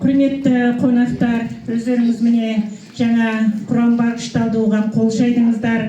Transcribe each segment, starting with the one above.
Құрметті қонақтар, өздеріңіз міне жаңа құран бағышталды оған қол жайдыңыздар.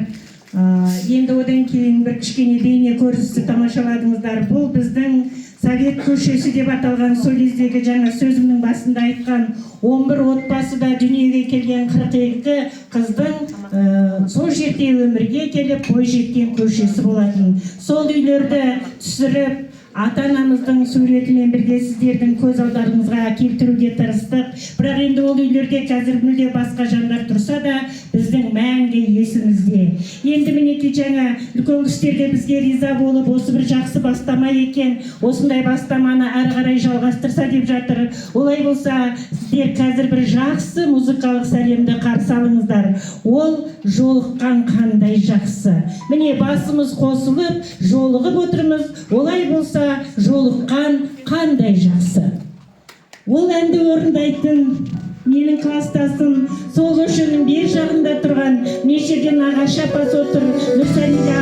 Енді одан кейін бір кішкене бейне көріністі тамашаладыңыздар. Бұл біздің Совет көшесі деп аталған сол кездегі жаңа сөзімнің басында айтқан 11 отбасыда дүниеге келген 42 қыздың сол жерде өмірге келіп бой жеткен көшесі болатын. Сол үйлерді түсіріп ата-анамыздың суретімен бірге сіздердің көз алдарыңызға келтіруге тырыстық. Бірақ енді ол үйлерде қазір мүлде басқа жандар тұрса да, біздің мәңгі есімізде. Енді мінекей жаңа үлкен кісілерге бізге риза болып, осы бір жақсы бастама екен, осындай бастаманы әрі қарай жалғастырса деп жатыр. Олай болса, сіздер қазір бір жақсы музыкалық сәлемді қарсы алыңыздар. Ол жолыққан қандай жақсы. Міне басымыз қосылып, жолығып отырмыз. Олай болса, жолыққан қандай жақсы. Ол әнді орындайтын менің кластасым, сол көшенің бер жағында тұрған нешеден ағаш апасы отыр, Нұрсәлиде